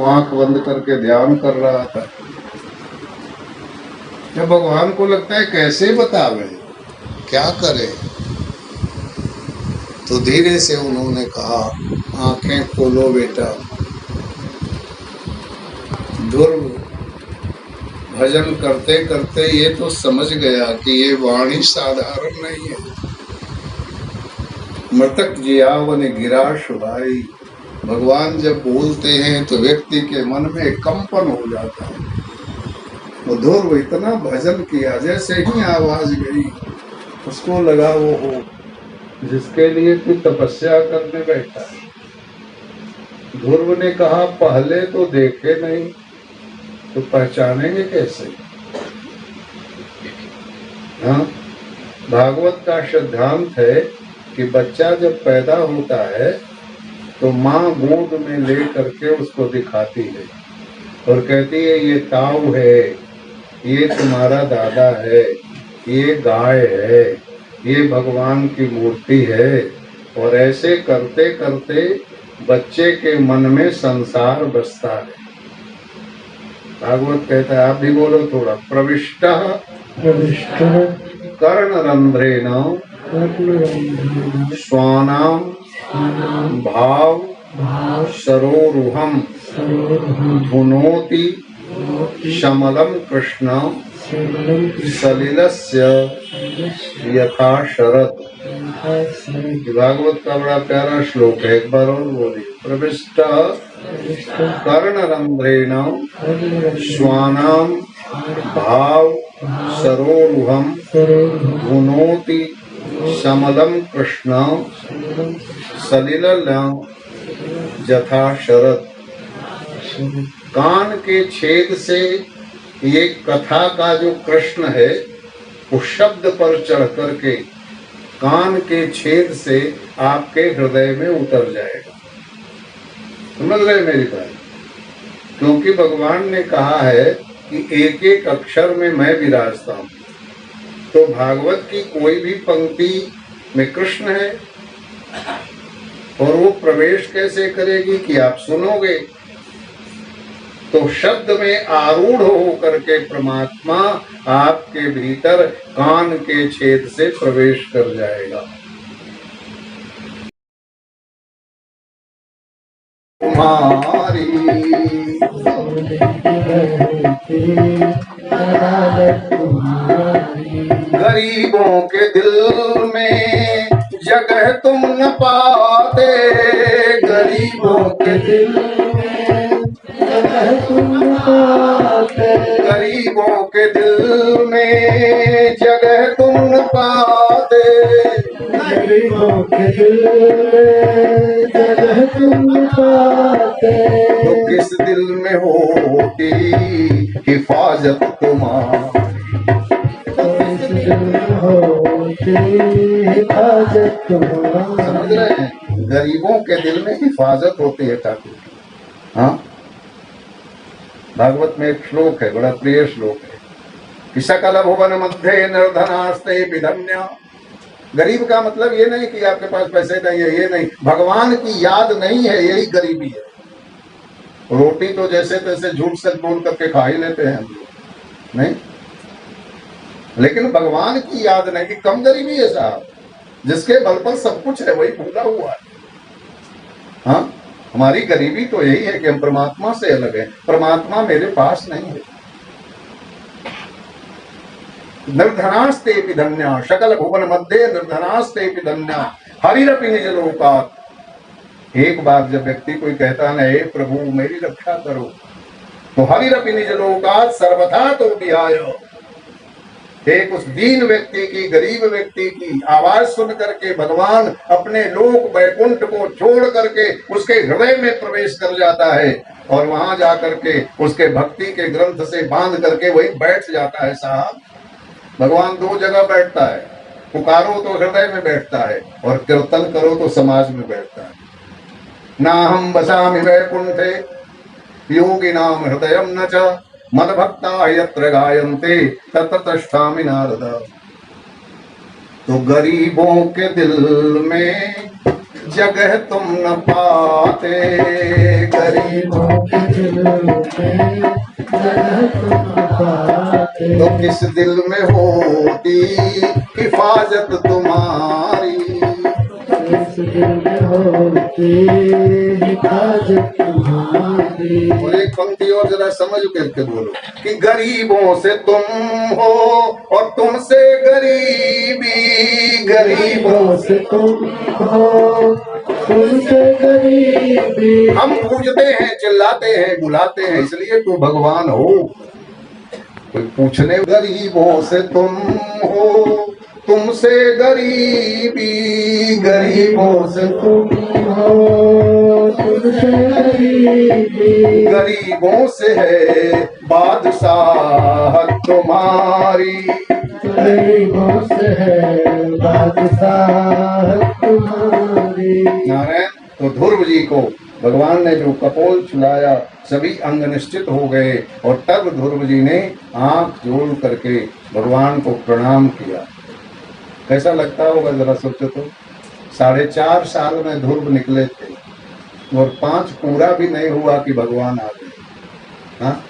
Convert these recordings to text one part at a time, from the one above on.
आंख बंद करके ध्यान कर रहा था। जब भगवान को लगता है कैसे बतावे, क्या करे, तो धीरे से उन्होंने कहा, आंखें खोलो बेटा। ध्रुव भजन करते करते ये तो समझ गया कि ये वाणी साधारण नहीं है। मृतक जियावन गिरा शुभाई। भगवान जब बोलते हैं तो व्यक्ति के मन में कंपन हो जाता है। वो ध्रुव इतना भजन किया, जैसे ही आवाज गई उसको लगा वो हो जिसके लिए तू तपस्या करने बैठा है। ध्रुव ने कहा, पहले तो देखे नहीं तो पहचानेंगे कैसे? हाँ, भागवत का सिद्धांत है कि बच्चा जब पैदा होता है तो माँ गोद में ले करके उसको दिखाती है और कहती है, ये ताऊ है, ये तुम्हारा दादा है, ये गाय है, ये भगवान की मूर्ति है। और ऐसे करते करते बच्चे के मन में संसार बसता है। भागवत कहता है, आप भी बोलो थोड़ा, प्रविष्ट कर्णरंध्रेण स्वानाम भाव सरोरुहम धुनोति शमलम कृष्ण सलिलस्य यथा शरद। भागवत का बड़ा प्यारा श्लोक है, एक बार और बोलिए। प्रविष्ट कर्णरंध्रेण स्वानाम भाव सरोरुहम धुनोति शमलम कृष्ण सलिलम यथा शरद। कान के छेद से ये कथा का जो कृष्ण है वो शब्द पर चढ़ करके कान के छेद से आपके हृदय में उतर जाएगा। समझ रहे मेरी बात? क्योंकि भगवान ने कहा है कि एक एक अक्षर में मैं विराजता हूं। तो भागवत की कोई भी पंक्ति में कृष्ण है और वो प्रवेश कैसे करेगी कि आप सुनोगे। तो शब्द में आरूढ़ हो करके परमात्मा आपके भीतर कान के छेद से प्रवेश कर जाएगा। तुम्हारी गरीबों के दिल में जगह तुम न पाते, गरीबों के दिल में जगह तुम न पाते, गरीबों के दिल में जगह तुम न पाते, गरीबों के दिल में जगह तुम न पाते। तो किस दिल में होती हिफाजत तुम्हारी, हिफाजत तुम्हारी। समझ रहे हैं? गरीबों के दिल में हिफाजत होती है ठाकुर। हाँ, भागवत में एक श्लोक है, बड़ा प्रिय श्लोक है कि सकल भुवन मध्य निर्धनास्ते विधन्य। गरीब का मतलब ये नहीं कि आपके पास पैसे नहीं है, ये नहीं, भगवान की याद नहीं है, यही गरीबी है। रोटी तो जैसे तैसे झूठ सच बोल करके खा ही लेते हैं हम लोग, नहीं, लेकिन भगवान की याद नहीं कि कम गरीबी है साहब। जिसके बल पर सब कुछ है वही भूला हुआ है। हाँ, हमारी गरीबी तो यही है कि हम परमात्मा से अलग हैं, परमात्मा मेरे पास नहीं है। निर्धनास्ते धन्या सकल भुवन मध्य निर्धनास्ते धन्या हरिरपि निज लोकात्। एक बार जब व्यक्ति कोई कहता है, हे प्रभु मेरी रक्षा करो, तो हरिरपि निज लोकात् सर्वथा तो विहाय। एक उस दीन व्यक्ति की, गरीब व्यक्ति की आवाज सुन करके भगवान अपने लोक वैकुंठ को छोड़ करके उसके हृदय में प्रवेश कर जाता है और वहां जाकर के उसके भक्ति के ग्रंथ से बांध करके वही बैठ जाता है। साहब, भगवान दो जगह बैठता है, पुकारो तो हृदय में बैठता है और कीर्तन करो तो समाज में बैठता है। ना हम बसामि वैकुंठे योगिनाम हृदयम न च मदभक्ता यत्र गायन्ते तत्र तिष्ठामि नारद। तो गरीबों के दिल में जगह तुम न पाते, गरीबों के दिल में जगह तुम न पाते, तो किस दिल में होती हिफाजत तुम्हारी, किस दिल में होती हिफाजत तुम्हारी। और एक पंक्ति और जरा समझ करके बोलो कि गरीबों से तुम हो और तुमसे गरीबी, गरीबों से तुम हो तुमसे गरीबी। हम पूजते हैं, चिल्लाते हैं, बुलाते हैं, इसलिए तू भगवान हो। कोई पूछने, गरीबों से तुम हो तुमसे गरीबी, गरीबों से तुम हो तुमसे गरीबी, गरीबों से है बादशाह तुम्हारी, गरीबों से है बादशाह तुम्हारी। नारायण, तो ध्रुव जी को भगवान ने जो कपोल चुलाया, सभी अंग निश्चित हो गए और तब ध्रुव जी ने आंख जोड़ करके भगवान को प्रणाम किया। कैसा लगता होगा जरा सोचो तो। 4.5 साल में ध्रुव निकले थे और 5 पूरा भी नहीं हुआ कि भगवान आ गए। हाँ,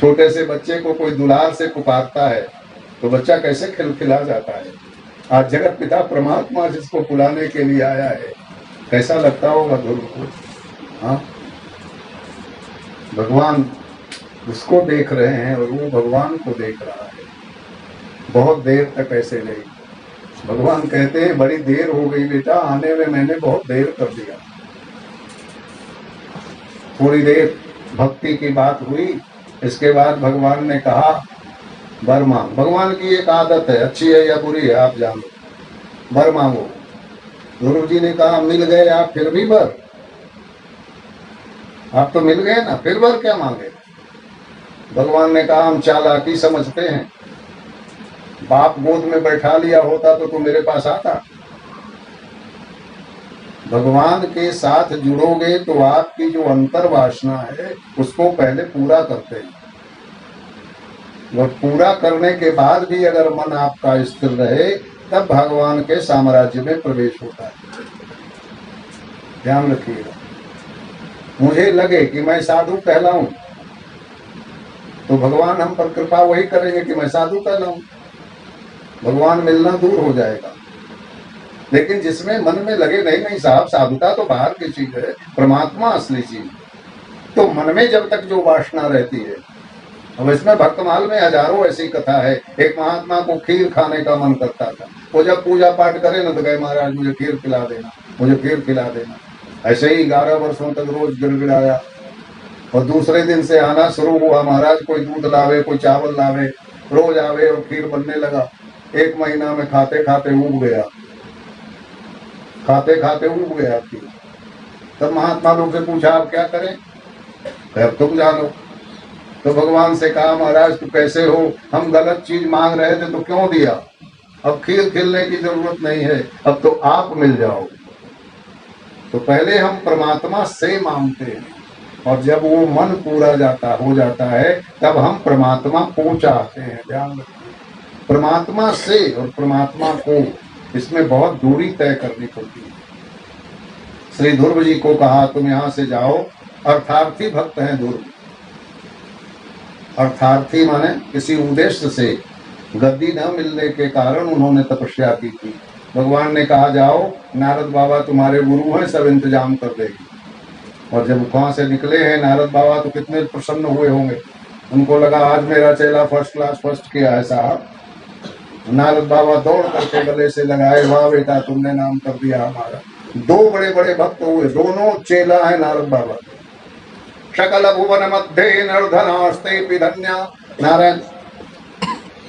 छोटे से बच्चे को कोई दुलार से पुकारता है तो बच्चा कैसे खिलखिला जाता है। आज जगत पिता परमात्मा जिसको बुलाने के लिए आया है, कैसा लगता होगा ध्रुव को। हाँ, भगवान उसको देख रहे हैं और वो भगवान को देख रहा है। बहुत देर तक ऐसे नहीं। भगवान कहते हैं बड़ी देर हो गई बेटा, आने में मैंने बहुत देर कर दिया। थोड़ी देर भक्ति की बात हुई, इसके बाद भगवान ने कहा वर मांग। भगवान की एक आदत है, अच्छी है या बुरी है आप जानो, वर मांगो। ध्रुव जी ने कहा मिल गए आप फिर भी वर, आप तो मिल गए ना, फिर वर क्या मांगे। भगवान ने कहा हम चालाकी समझते हैं, बाप गोद में बैठा लिया होता तो तू मेरे पास आता। भगवान के साथ जुड़ोगे तो आपकी जो अंतर वासना है उसको पहले पूरा करते हैं, और पूरा करने के बाद भी अगर मन आपका स्थिर रहे तब भगवान के साम्राज्य में प्रवेश होता है। ध्यान रखिएगा। मुझे लगे कि मैं साधु कहलाऊं तो भगवान हम पर कृपा वही करेंगे कि मैं साधु कहलाऊं, भगवान मिलना दूर हो जाएगा। लेकिन जिसमें मन में लगे नहीं नहीं साहब, साधुता तो बाहर की चीज है, परमात्मा असली चीज, तो मन में जब तक जो वासना रहती है। अब इसमें भक्तमाल में हजारों ऐसी कथा है। एक महात्मा को खीर खाने का मन करता था, वो जब पूजा पाठ करे ना तो कहे महाराज मुझे खीर खिला देना, मुझे खीर खिला देना। ऐसे ही 11 वर्षों तक रोज गिड़गिड़ाया और दूसरे दिन से आना शुरू हुआ, महाराज कोई दूध लावे, कोई चावल लावे, रोज आवे और खीर बनने लगा। 1 महीना में खाते खाते उब गया, खाते खाते उब गया खीर। तब महात्मा लोग से पूछा आप क्या करें, अब तुम जानो। तो भगवान से कहा महाराज तू कैसे हो, हम गलत चीज मांग रहे थे तो क्यों दिया, अब खीर खिलने की जरूरत नहीं है, अब तो आप मिल जाओ। तो पहले हम परमात्मा से मांगते हैं और जब वो मन पूरा हो जाता है तब हम परमात्मा को चाहते हैं। ध्यान रखिए, परमात्मा से और परमात्मा को, इसमें बहुत दूरी तय करनी पड़ती है। श्री ध्रुव जी को कहा तुम यहाँ से जाओ। अर्थार्थी भक्त हैं ध्रुव। अर्थार्थी माने किसी उद्देश्य से, गद्दी न मिलने के कारण उन्होंने तपस्या की थी। भगवान ने कहा जाओ, नारद बाबा तुम्हारे गुरु हैं, सब इंतजाम कर देगी। और जब वहां से निकले हैं नारद बाबा तो कितने प्रसन्न हुए होंगे, उनको लगा आज मेरा चेला फर्स्ट क्लास फर्स्ट किया है साहब। नारद बाबा दौड़ करके गले से लगाए, वाह बेटा तुमने नाम कर दिया हमारा। 2 बड़े बड़े भक्त हुए, दोनों चेला है नारद बाबा। सकल भुवन मध्य नर्धनास्ते धन्या। नारायण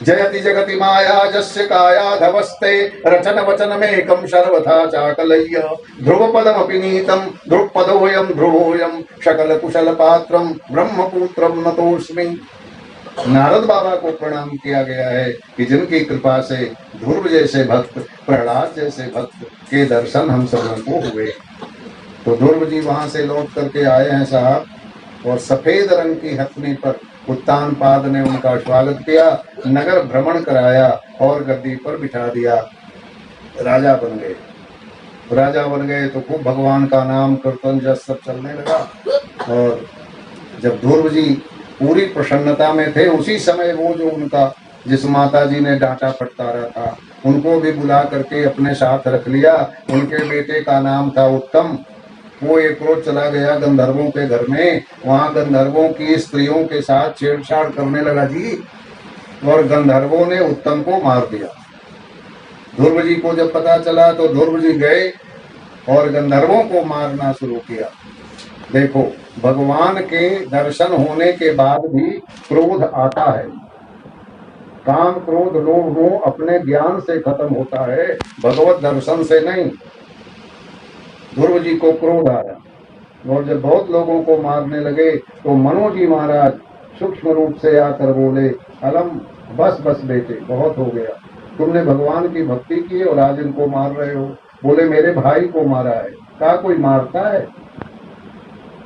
जयति जगति माया जस्य काया धवस्ते रचन वचन मेकम सर्वथा चाकलय्य ध्रुव पदमपि नीतम ध्रुव पदोयम ध्रुवोयम सकल कुशल पात्रम ब्रह्मपुत्रम नतोस्मि। नारद बाबा को प्रणाम किया गया है कि जिनकी कृपा से ध्रुव जैसे भक्त, प्रहलाद जैसे भक्त के दर्शन हम सबों को हुए। तो ध्रुव जी वहां से लौट करके आए हैं साहब, और सफेद रंग की हथनी पर उत्तानपाद ने उनका स्वागत किया, नगर भ्रमण कराया और गद्दी पर बिठा दिया, राजा बन गए। राजा बन गए तो खूब भगवान का नाम कीर्तन जस सब चलने लगा। और जब ध्रुव जी पूरी प्रसन्नता में थे, उसी समय वो जो उनका जिस माता जी ने डांटा फटकारा था उनको भी बुला करके अपने साथ रख लिया। उनके बेटे का नाम था उत्तम। वो एक रोज चला गया गंधर्वों के घर में, वहां गंधर्वों की स्त्रियों के साथ छेड़छाड़ करने लगा जी, और गंधर्वों ने उत्तम को मार दिया। ध्रुव जी को जब पता चला तो ध्रुव जी गए और गंधर्वों को मारना शुरू किया। देखो, भगवान के दर्शन होने के बाद भी क्रोध आता है। काम क्रोध लोभ मोह अपने ज्ञान से खत्म होता है, भगवत दर्शन से नहीं। ध्रुव जी को क्रोध आया और जब बहुत लोगों को मारने लगे तो मनु जी महाराज सूक्ष्म रूप से आकर बोले, अलम बस बस बेटे, बहुत हो गया, तुमने भगवान की भक्ति की और आज इनको मार रहे हो। बोले मेरे भाई को मारा है। कहा कोई मारता है?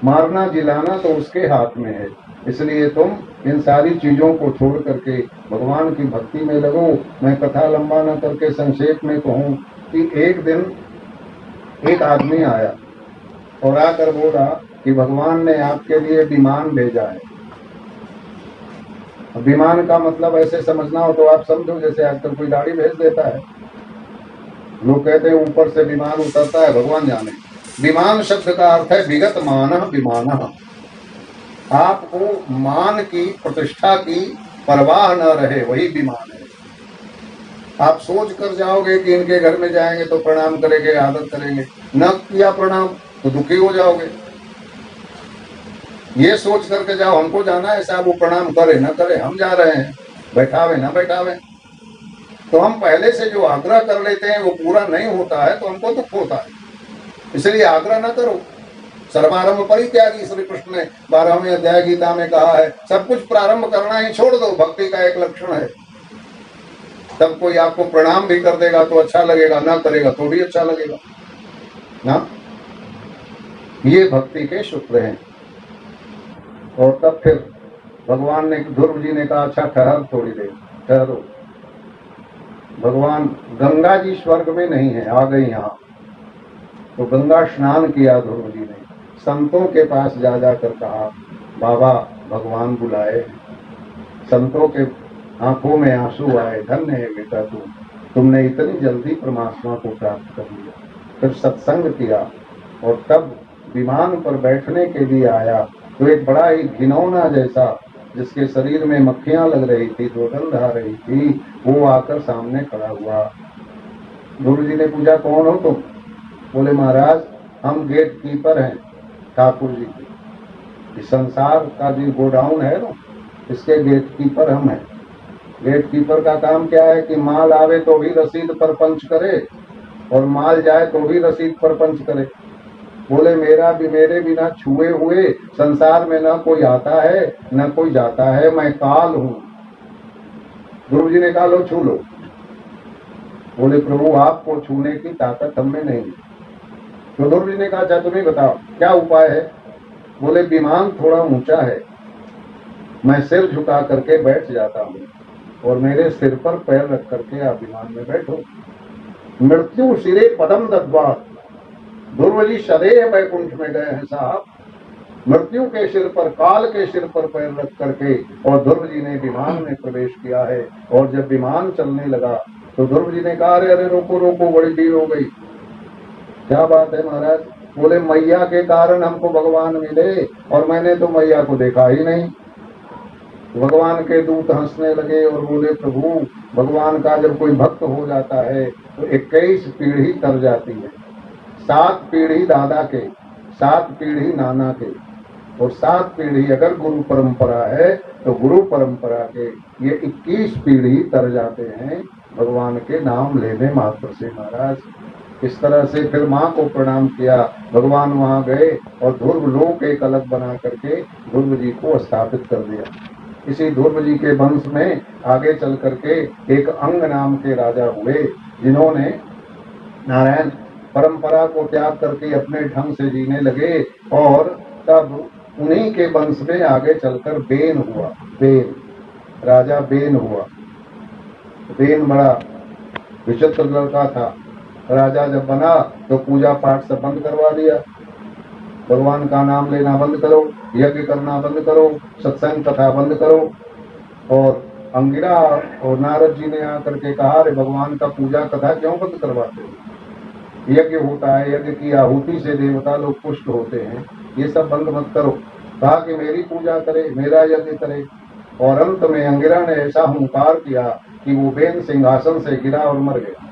मारना जिलाना तो उसके हाथ में है, इसलिए तुम इन सारी चीजों को छोड़ करके भगवान की भक्ति में लगो। मैं कथा लंबा न करके संक्षेप में कहूँ कि एक दिन एक आदमी आया और आकर बोला कि भगवान ने आपके लिए विमान भेजा है। विमान का मतलब ऐसे समझना हो तो आप समझो जैसे आजकल कोई गाड़ी भेज देता है। लोग कहते हैं ऊपर से विमान उतरता है, भगवान जाने। विमान शब्द का अर्थ है विगत मान विमान। आपको मान की प्रतिष्ठा की परवाह न रहे, वही विमान है। आप सोच कर जाओगे कि इनके घर में जाएंगे तो प्रणाम करेंगे, आदर करेंगे, न किया प्रणाम तो दुखी हो जाओगे। ये सोच करके जाओ हमको जाना है, साहब वो प्रणाम करे न करे, हम जा रहे हैं, बैठावे न बैठावे। तो हम पहले से जो आग्रह कर लेते हैं वो पूरा नहीं होता है तो हमको दुख होता है, इसलिए आग्रह न करो। सर्वारंभ परित्यागी, श्री कृष्ण ने 12वें अध्याय गीता में कहा है, सब कुछ प्रारंभ करना ही छोड़ दो, भक्ति का एक लक्षण है। तब कोई आपको प्रणाम भी कर देगा तो अच्छा लगेगा, ना करेगा तो भी अच्छा लगेगा ना। ये भक्ति के सूत्र हैं। और तब फिर भगवान ने, ध्रुव जी ने कहा अच्छा ठहर थोड़ी देर, ठहरो। भगवान गंगा जी स्वर्ग में नहीं है, आ गई यहाँ। तो गंगा स्नान किया ध्रुव जी ने, संतों के पास जा जाकर कहा बाबा भगवान बुलाए। संतों के आंखों में आंसू आए, धन्य है बेटा तुमने इतनी जल्दी परमात्मा को प्राप्त कर लिया। फिर सत्संग किया और तब विमान पर बैठने के लिए आया तो एक बड़ा ही घिनौना जैसा, जिसके शरीर में मक्खियां लग रही थी, दुर्गंध आ रही थी, वो आकर सामने खड़ा हुआ। गुरु जी ने पूछा कौन हो तुम? बोले महाराज हम गेट कीपर हैं ठाकुर जी के, इस संसार का जो गोडाउन है ना, इसके गेट कीपर हम हैं। गेट कीपर का काम क्या है कि माल आवे तो भी रसीद पर पंच करे और माल जाए तो भी रसीद पर पंच करे। बोले मेरे बिना छुए हुए संसार में न कोई आता है न कोई जाता है, मैं काल हूँ। गुरु जी ने कहा लो छू लो। बोले प्रभु आपको छूने की ताकत हमें नहीं। तो ध्रुव जी ने कहा अच्छा तुम्हें बताओ क्या उपाय है? बोले विमान थोड़ा ऊंचा है, मैं सिर झुका करके बैठ जाता हूँ और मेरे सिर पर पैर रख करके आप विमान में बैठो। मृत्यु सिरे पदम दद्वा। ध्रुव जी सदैव वैकुंठ में गए हैं साहब, मृत्यु के सिर पर, काल के सिर पर पैर रख करके, और ध्रुव जी ने विमान में प्रवेश किया है। और जब विमान चलने लगा तो ध्रुव जी ने कहा अरे रोको रोको, बड़ी देर हो गई। क्या बात है महाराज? बोले मैया के कारण हमको भगवान मिले और मैंने तो मैया को देखा ही नहीं। भगवान के दूत हंसने लगे और बोले प्रभु भगवान का जब कोई भक्त हो जाता है तो 21 पीढ़ी तर जाती है, 7 पीढ़ी दादा के, 7 पीढ़ी नाना के, और 7 पीढ़ी अगर गुरु परंपरा है तो गुरु परंपरा के ये 21 पीढ़ी तर जाते हैं भगवान के नाम लेने मात्र से। महाराज इस तरह से फिर माँ को प्रणाम किया। भगवान वहाँ गए और ध्रुव लोक एक अलग बना करके ध्रुव जी को स्थापित कर दिया। इसी ध्रुव जी के वंश में आगे चल करके एक अंग नाम के राजा हुए, जिन्होंने नारायण परंपरा को त्याग करके अपने ढंग से जीने लगे। और तब उन्हीं के वंश में आगे चलकर बेन हुआ, बेन राजा बेन हुआ। बेन बड़ा विचित्र लड़का था, राजा जब बना तो पूजा पाठ सब बंद करवा दिया, भगवान का नाम लेना बंद करो, यज्ञ करना बंद करो, सत्संग कथा बंद करो। और अंगिरा और नारद जी ने आकर के कहा, अरे भगवान का पूजा कथा क्यों बंद करवाते हो? यज्ञ होता है, यज्ञ की आहुति से देवता लोग पुष्ट होते हैं, ये सब बंद मत करो। कहा कि मेरी पूजा करे, मेरा यज्ञ करे। और अंत में अंगिरा ने ऐसा हुंकार किया कि वो बेन सिंहासन से गिरा और मर गया।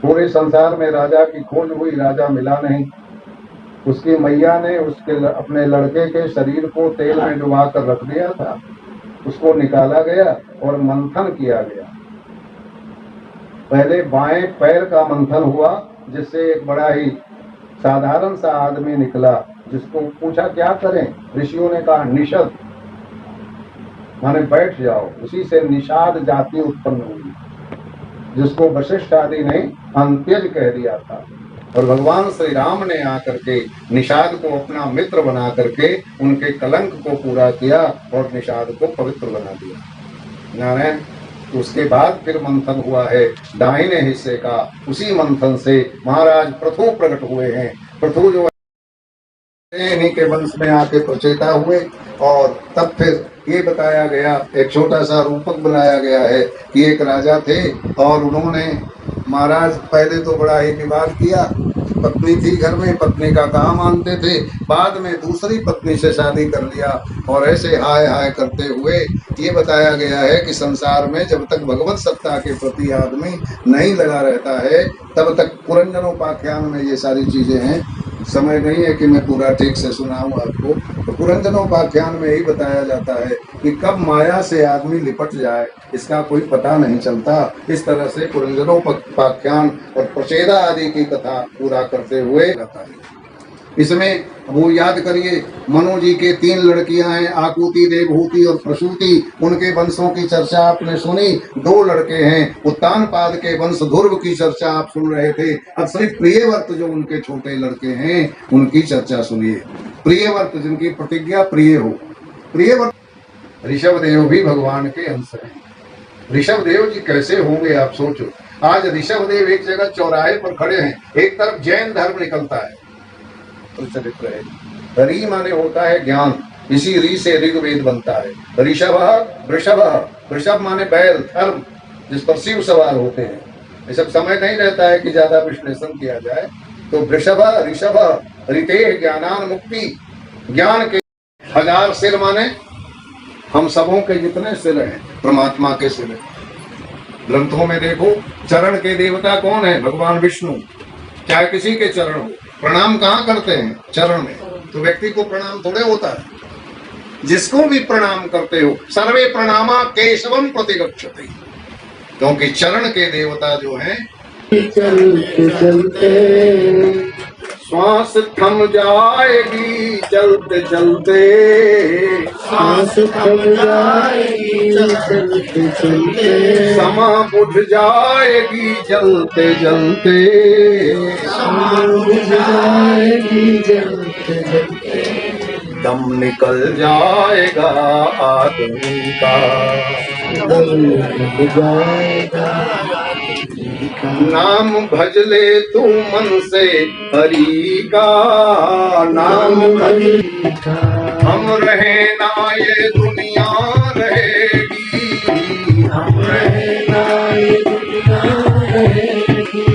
पूरे संसार में राजा की खोज हुई, राजा मिला नहीं। उसकी मैया ने उसके अपने लड़के के शरीर को तेल में डुबा कर रख दिया था, उसको निकाला गया और मंथन किया गया। पहले बाएं पैर का मंथन हुआ, जिससे एक बड़ा ही साधारण सा आदमी निकला, जिसको पूछा क्या करें? ऋषियों ने कहा निषद, माने बैठ जाओ। उसी से निषाद जाति उत्पन्न हुई, जिसको वशिष्ठ आदि ने अंत्यज कह दिया था। और भगवान श्री राम ने आकर के निषाद को अपना मित्र बना करके उनके कलंक को पूरा किया और निषाद को पवित्र बना दिया। नारायण। उसके बाद फिर मंथन हुआ है दाहिने हिस्से का। उसी मंथन से महाराज पृथु प्रकट हुए हैं। पृथु जो इन्हीं के वंश में आके प्रचेता हुए। और तब फिर ये बताया गया, एक छोटा सा रूपक बनाया गया है कि एक राजा थे और उन्होंने महाराज पहले तो बड़ा ही विवाद किया। पत्नी थी घर में, पत्नी का काम मानते थे, बाद में दूसरी पत्नी से शादी कर लिया। और ऐसे हाय हाय करते हुए ये बताया गया है कि संसार में जब तक भगवत सत्ता के प्रति आदमी नहीं लगा रहता है तब तक पुरंजनोपाख्यान में ये सारी चीजें हैं। समय नहीं है कि मैं पूरा ठीक से सुनाऊं आपको। तो पुरंजनोपाख्यान में यही बताया जाता है कि कब माया से आदमी लिपट जाए इसका कोई पता नहीं चलता। इस तरह से पुरंजनोपाख्यान और प्रचेदा आदि की कथा पूरा करते हुए रहता है। इसमें वो याद करिए, मनु जी के 3 लड़कियां हैं, आकुति, देवहूति और प्रसूति। उनके वंशों की चर्चा आपने सुनी। 2 लड़के हैं, उत्तानपाद के वंश ध्रुव की चर्चा आप सुन रहे थे। अब सिर्फ प्रियव्रत जो उनके छोटे लड़के हैं उनकी चर्चा सुनिए। प्रियव्रत जिनकी प्रतिज्ञा प्रिय हो। प्रियव्रत ऋषभ देव भी भगवान के अंश हैं। ऋषभ देव जी कैसे होंगे आप सोचो। आज ऋषभ देव एक जगह चौराहे पर खड़े हैं, एक तरफ जैन धर्म निकलता है, चरित्र है। री माने होता है ज्ञान, इसी री से ऋग्वेद बनता है। ऋषभ वृषभ, वृषभ माने बैल, धर्म, जिस पर शिव सवार होते हैं। ये सब समय नहीं रहता है कि ज्यादा विश्लेषण किया जाए। तो वृषभ ऋषभ ऋते ज्ञानान मुक्ति, ज्ञान के 1000 सिर माने हम सबों के जितने सिर हैं परमात्मा के सिर हैं। ग्रंथों में देखो चरण के देवता कौन है? भगवान विष्णु। चाहे किसी के चरण हो, प्रणाम कहाँ करते हैं? चरण में। तो व्यक्ति को प्रणाम थोड़े होता है। जिसको भी प्रणाम करते हो, सर्वे प्रणामा केशवम प्रतिगच्छति, क्योंकि चरण के देवता जो हैं चलते चलते श्वास थम जाएगी, चलते चलते श्वास थम जाएगी, चलते चलते समा बुझ जाएगी, जलते जलते समा बुझ जाएगी, जलते जलते दम निकल जाएगा आदमी का, दम निकल जाएगा। नाम भज ले तू मन से हरि का, नाम भज ले हम रहे ना ये दुनिया रहेगी, हम रहे ना ये दुनिया रहेगी।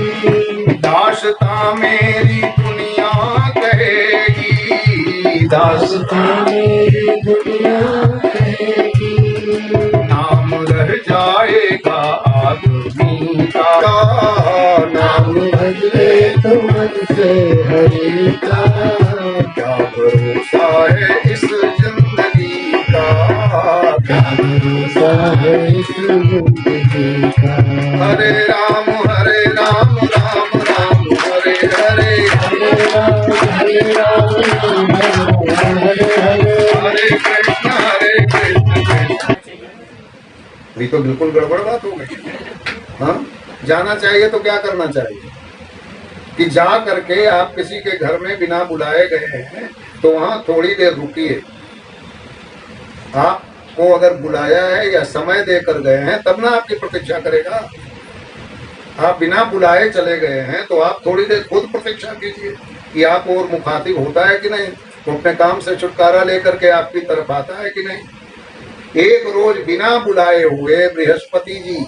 दास्तां मेरी दुनिया कहेगी, दास्तां मेरी दुनिया कहेगी। नाम रह जाएगा आदमी का, नाम भज ले तो मन से हरि का। क्या भरोसा है इस जिंदगी का, क्या भरोसा है इस जिंदगी का। हरे राम राम राम हरे हरे, हरे राम हरे हरे, हरे कृष्ण कृष्ण। ये तो बिल्कुल गड़बड़ बात हो गई। हाँ, जाना चाहिए तो क्या करना चाहिए कि जा करके आप किसी के घर में बिना बुलाए गए हैं तो वहां थोड़ी देर रुकिए। आपको अगर बुलाया है या समय देकर गए हैं तब ना आपकी प्रतीक्षा करेगा। आप बिना बुलाए चले गए हैं, तो आप थोड़ी देर खुद प्रतीक्षा कीजिए कि आप और मुखातिब होता है कि नहीं, वो अपने काम से छुटकारा लेकर के आपकी तरफ आता है कि नहीं। एक रोज बिना बुलाए हुए बृहस्पति जी,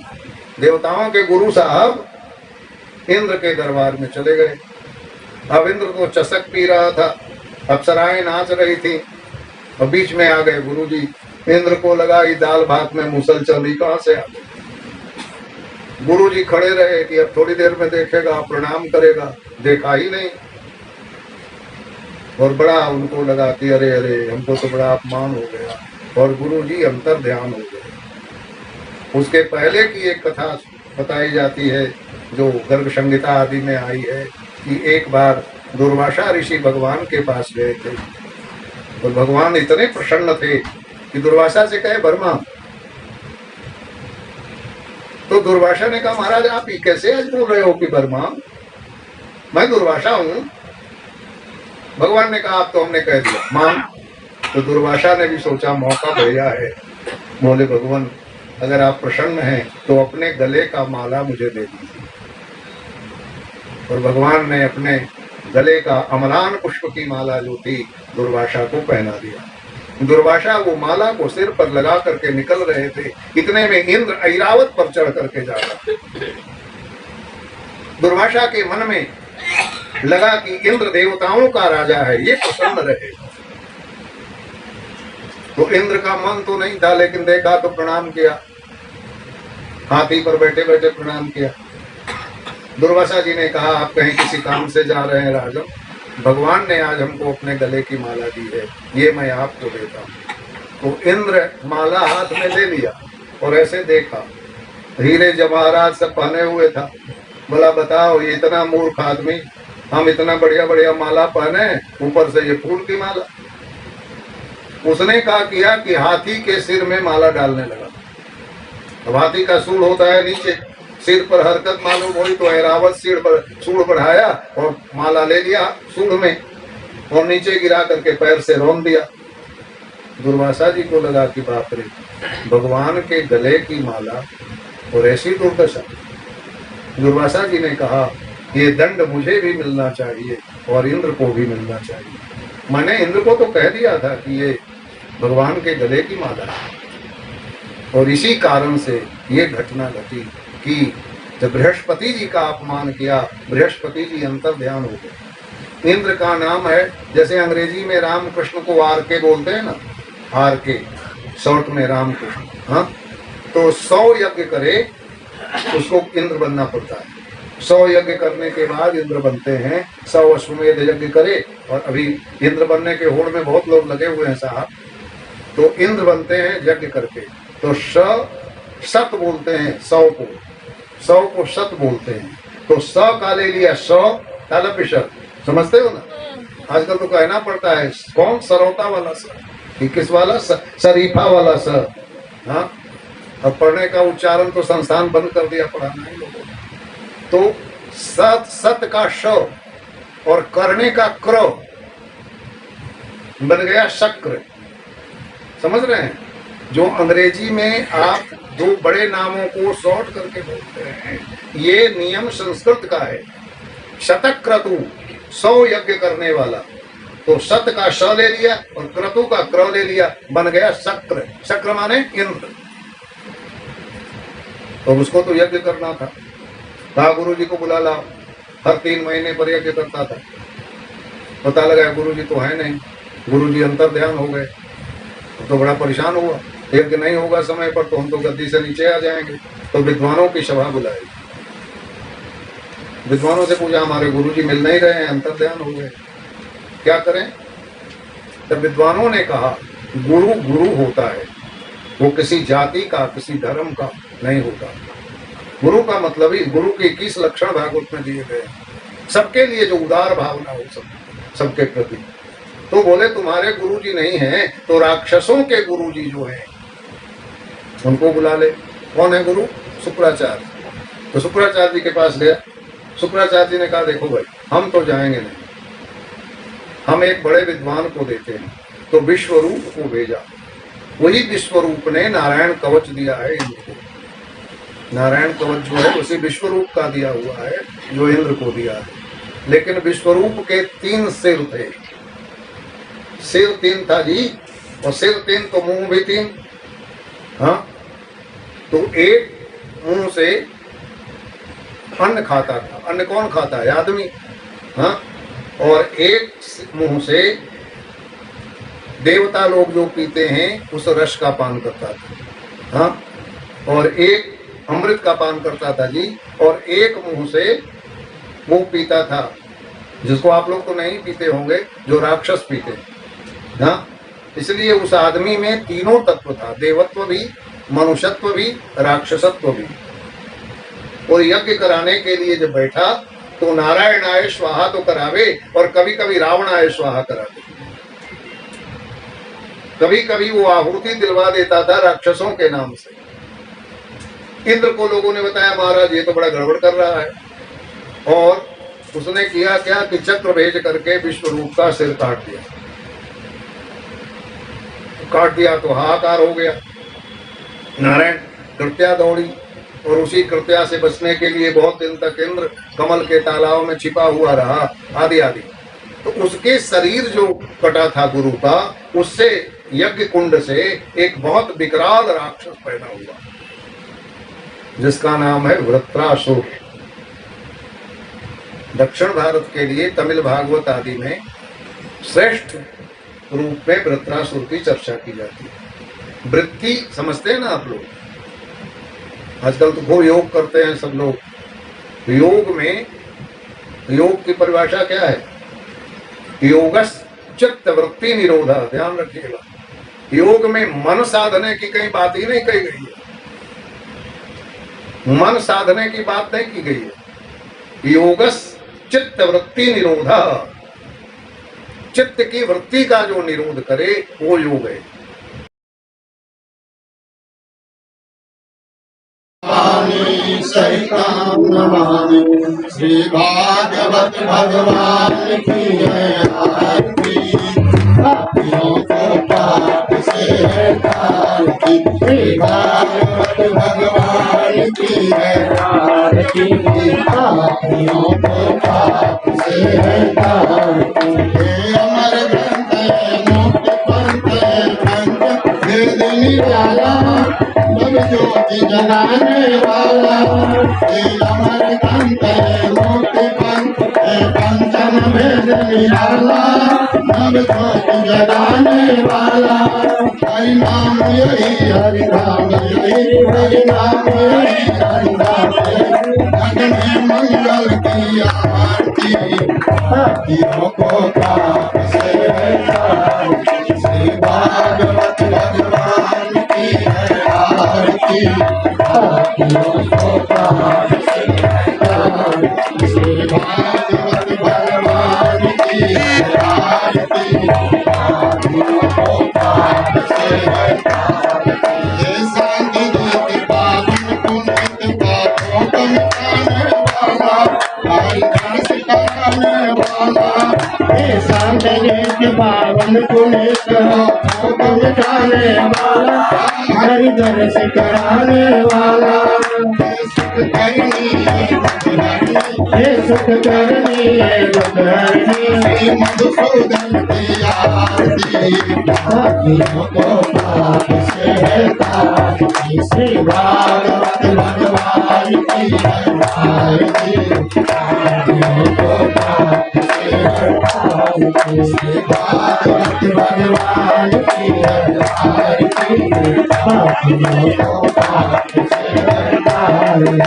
देवताओं के गुरु साहब, इंद्र के दरबार में चले गए। अब इंद्र तो चषक पी रहा था, अप्सराएं नाच रही थी, और बीच में आ गए गुरु जी। इंद्र को लगा कि दाल भात में मुसल चली कहां से आ गई। गुरु जी खड़े रहे कि अब थोड़ी देर में देखेगा, प्रणाम करेगा, देखा ही नहीं। और बड़ा उनको लगा कि अरे अरे हमको तो बड़ा अपमान हो गया, और गुरु जी अंतर ध्यान हो गए। उसके पहले की एक कथा बताई जाती है जो गर्ग संहिता आदि में आई है कि एक बार दुर्वासा ऋषि भगवान के पास गए थे, और भगवान इतने प्रसन्न थे कि दुर्वासा से कहे वर्मा। तो दुर्वासा ने कहा महाराज आप ही कैसे आज बोल रहे हो कि वर्मा, मैं दुर्वासा हूं। भगवान ने कहा आप तो हमने कह दिया मान। तो दुर्वासा ने भी सोचा मौका बढ़िया है, बोले भगवान अगर आप प्रसन्न हैं तो अपने गले का माला मुझे दे दीजिए। और भगवान ने अपने गले का अमलान पुष्प की माला जो थी दुर्वासा को पहना दिया। दुर्वासा वो माला को सिर पर लगा करके निकल रहे थे, इतने में इंद्र ऐरावत पर चढ़ करके जा रहा। दुर्वासा के मन में लगा कि इंद्र देवताओं का राजा है, ये प्रसन्न रहे। तो इंद्र का मन तो नहीं था, लेकिन देखा तो प्रणाम किया, हाथी पर बैठे बैठे प्रणाम किया। दुर्वासा जी ने कहा आप कहीं किसी काम से जा रहे हैं राजन, भगवान ने आज हमको अपने गले की माला दी है, ये मैं आपको देता हूँ। तो इंद्र माला हाथ में ले लिया और ऐसे देखा, हीरे जवाहरात सब पहने हुए था। बोला बताओ ये इतना मूर्ख आदमी, हम इतना बढ़िया बढ़िया माला पहने, ऊपर से ये फूल की माला। उसने कहा किया कि हाथी के सिर में माला डालने लगा। अब हाथी का सूंड होता है नीचे, सिर पर हरकत मालूम हुई तो ऐरावत सिर पर सूंड बढ़ाया और माला ले लिया सूंड में, और नीचे गिरा करके पैर से रौंद दिया। दुर्वासा जी को लगा कि बाप रे, भगवान के गले की माला और ऐसी दुर्दशा। दुर्वासा जी ने कहा ये दंड मुझे भी मिलना चाहिए और इंद्र को भी मिलना चाहिए। मैंने इंद्र को तो कह दिया था कि ये भगवान के गले की माला है, और इसी कारण से ये घटना घटी कि जब बृहस्पति जी का अपमान किया, बृहस्पति जी अंतर ध्यान हो गए। इंद्र का नाम है, जैसे अंग्रेजी में राम कृष्ण को आर के बोलते हैं ना, आर के शॉर्ट में राम कृष्ण। हाँ, तो 100 यज्ञ करे उसको इंद्र बनना पड़ता है। 100 यज्ञ करने के बाद इंद्र बनते हैं। 100 अश्वमेध यज्ञ करे, और अभी इंद्र बनने के होड़ में बहुत लोग लगे हुए हैं साहब। तो इंद्र बनते हैं यज्ञ करके। तो सत बोलते हैं 100 को, 100 को सत बोलते हैं। तो 100 का ले लिया 100 तालपिशत, समझते हो ना। आजकल तो कहना पड़ता है कौन सरौता वाला स, किस वाला शरीफा वाला स। हाँ, अब पढ़ने का उच्चारण तो संस्थान बंद कर दिया पढ़ाना है लोगों ने। तो सत का श और करने का क्र बन गया शक्र, समझ रहे हैं। जो अंग्रेजी में आप दो बड़े नामों को शॉर्ट करके बोलते हैं, ये नियम संस्कृत का है। शतक्रतु 100 यज्ञ करने वाला, तो सत का श ले लिया और क्रतु का क्र ले लिया, बन गया शक्र। शक्र माने इंद्र। तो उसको तो यज्ञ करना था, कहा गुरु जी को बुला लाओ। हर 3 महीने पर यज्ञ करता था। पता लगा गुरु जी तो है नहीं, गुरु जी अंतर ध्यान हो गए। तो बड़ा परेशान हुआ, यज्ञ नहीं होगा समय पर तो हम तो गद्दी से नीचे आ जाएंगे। तो विद्वानों की सभा बुलाई, विद्वानों से पूछा हमारे गुरु जी मिल नहीं रहे हैं, अंतर ध्यान हो गए, क्या करें। तब विद्वानों ने कहा गुरु गुरु होता है, वो किसी जाति का किसी धर्म का नहीं होता। गुरु का मतलब ही, गुरु के 21 लक्षण भागवत में दिए गए, सबके लिए जो उदार भावना हो सबके प्रति। तो बोले तुम्हारे गुरुजी नहीं हैं तो राक्षसों के गुरुजी जो हैं उनको बुला ले। कौन है गुरु? शुक्राचार्य। तो शुक्राचार्य जी के पास गया। शुक्राचार्य जी ने कहा देखो भाई, हम तो जाएंगे नहीं, हम एक बड़े विद्वान को देते हैं। तो विश्वरूप को भेजा। वही विश्वरूप ने नारायण कवच दिया है इनको। नारायण कवच जो है उसी विश्वरूप का दिया हुआ है जो इंद्र को दिया है। लेकिन विश्वरूप के 3 सिर थे। सिर 3 था जी, और सिर 3 तो मुंह भी 3। हाँ, तो एक मुंह से अन्न खाता था। अन्न कौन खाता है? आदमी। हाँ, और एक मुंह से देवता लोग जो पीते हैं उस रस का पान करता था। हाँ, और एक अमृत का पान करता था जी, और एक मुंह से वो पीता था जिसको आप लोग तो नहीं पीते होंगे, जो राक्षस पीते। हाँ, इसलिए उस आदमी में तीनों तत्व था, देवत्व भी, मनुष्यत्व भी, राक्षसत्व भी। और यज्ञ कराने के लिए जब बैठा तो नारायण आय स्वाहा तो करावे, और कभी कभी रावण आय स्वाहा करावे। कभी कभी वो आहुति दिलवा देता था राक्षसों के नाम से। इंद्र को लोगों ने बताया, महाराज ये तो बड़ा गड़बड़ कर रहा है, और उसने किया क्या कि चक्र भेज करके विश्वरूप का सिर काट दिया। काट दिया तो हाहाकार हो गया। नारायण कृत्या दौड़ी, और उसी कृत्या से बचने के लिए बहुत दिन तक इंद्र कमल के तालाब में छिपा हुआ रहा, आदि आदि। तो उसके शरीर जो कटा था गुरु का, उससे यज्ञ कुंड से एक बहुत विकराल राक्षस पैदा हुआ जिसका नाम है वृत्रासुर। दक्षिण भारत के लिए तमिल भागवत आदि में श्रेष्ठ रूप में वृत्रासुर की चर्चा की जाती है। वृत्ति समझते हैं ना आप लोग? आजकल तो खूब योग करते हैं सब लोग। योग में, योग की परिभाषा क्या है? योगस चित्त वृत्ति निरोधा। ध्यान रखिएगा, योग में मन साधने की कहीं बात ही नहीं कही गई है। मन साधने की बात नहीं की गई है। योगस चित्त वृत्ति निरोधा, चित्त की वृत्ति का जो निरोध करे वो योग है। सहितां नमामि। श्री भागवत भगवान की है आरती, पापियों को पाप से तारती। श्री भागवत भगवान की है आरती, पापियों को पाप से तारती। हे अमर ग्रंथ है, मोक्ष पंथ है, पंच वेद निराला, ज्योति जगाने वाला। हे अमर ग्रंथ है, मोक्ष पंथ है, पंचम वेद निराला, नव ज्योति जगाने वाला। हरि नाम यही हरि नाम यही, हरि नाम यही हरि नाम यही। लगने मंगल की आरती, पापियों को पाप से तारती। श्री भागवत भगवान की है आरती, पापियों को पाप से तारती। श्री भागवत भगवान की है आरती, पापियों को पाप से तारती। हे शांति देते पावन पुण्य पापों को मिटाने वाला, हरि गुण सिखाने वाला। हे शांति देते पावन पुण्य पापों को मिटाने वाला, हरि गुण सिखाने वाला। हे सुख करनी है दुखहरनी, श्री मधुसूदन की आरती, पापियों को पाप से तारती। श्री भागवत भगवान की है आरती, पापियों को पाप से तारती। श्री भागवत भगवान की है आरती, पापियों को पाप से तारती।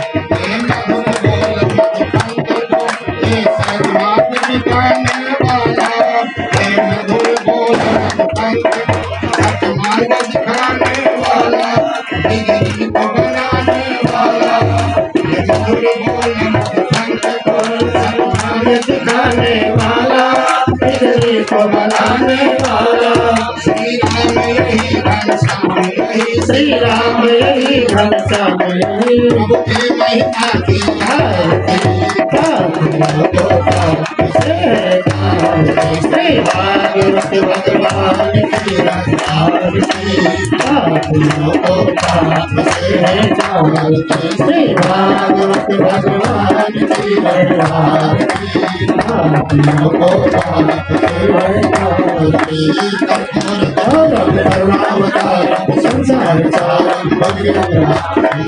दिखाने वाला, बिजली को बनाने वाला। श्री राम यही घनश्याम यही, श्री राम यही घनश्याम यही। प्रभु की महिमा की आरती, पापियों को पाप से तारती। श्री भागवत भगवान की आरती, पापियों को पाप से निकालते। श्री भागवत भगवान की है आरती, पापियों को पाप से निकालते। कर्पूर गौरव करुणावतारम संसार सारम भगवंतम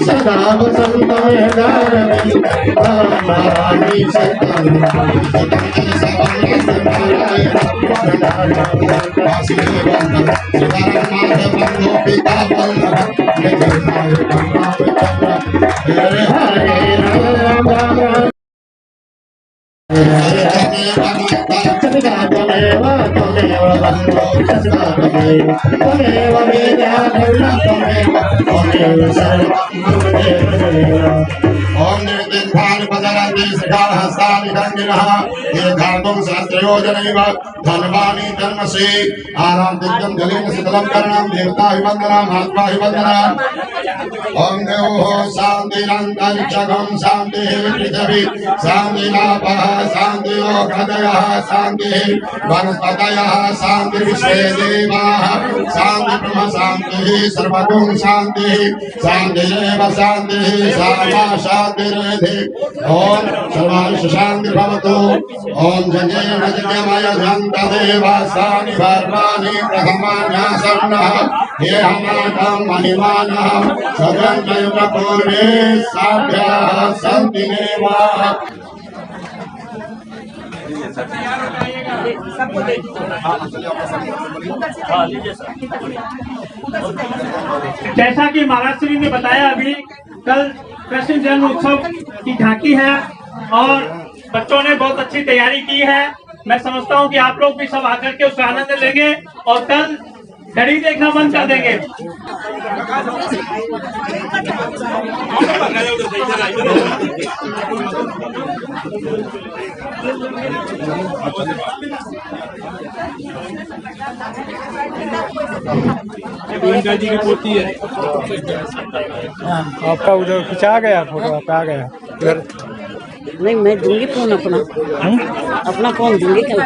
सदा वसंतम हृदय महारानी त्वमेव बन्धो त्वमेव वेदा त्वमेव सर्वं ओम निर्दिग्धानि पदरन्ति श्रीकालहस्तानि दण्डिनः दीर्घार्धं सहस्रयोजनैव धन्वानि जन्मसि आराधितं जलेन शीतलं कर्णं देवताभिवन्दनं महात्माभिवन्दनं ओम देवो शान्तिरन्तरिक्षं शान्तिः पृथिवी शान्तिरापः शान्तिर्योगदयः शान्तिः वनस्पतयः शान्तिर्विश्वे देवाः शान्ति ब्रह्म शान्तिः सर्वगुण शान्तिः शान्तिरेव शान्तिः सामा शान्तिरेधि ओम सर्वांश शान्ति भवतु ओम जनेन जन्मय जन्तदेवासानि सर्वाणि प्रथमान्यासन्नः हे हमाकं महिमानः सदन्ययुग पूर्वे साभ्याः सन्ति देवाः। जैसा कि महाराज श्री ने बताया, अभी कल कृष्ण जन्म उत्सव की झांकी है और बच्चों ने बहुत अच्छी तैयारी की है। मैं समझता हूं कि आप लोग भी सब आकर के उसका आनंद लेंगे और कल घड़ी देखना बंद कर देंगे। जी की पोती है। आपका उधर खिंचा गया फोटो, आपका आ गया इधर। नहीं, मैं दूंगी फोन अपना अपना फोन दूंगी कल।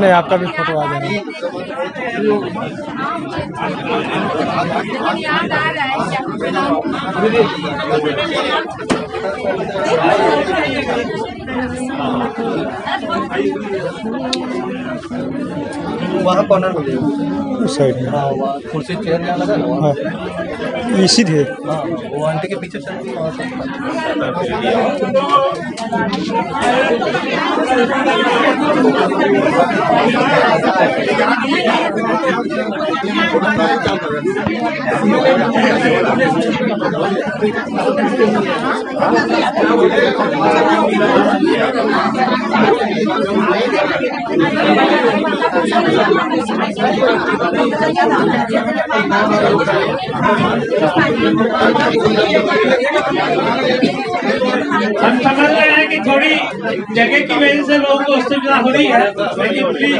नहीं, आपका भी फोटो आ जाएगा। वहाँ कॉर्नर में उस साइड में कुर्सी चेयर जहाँ लगा ना वहाँ इसी थे। हाँ, वो आंटी के पीछे चलती है वहाँ हम समझ रहे हैं कि थोड़ी जगह की वजह से लोगों को असुविधा हो रही है, लेकिन प्लीज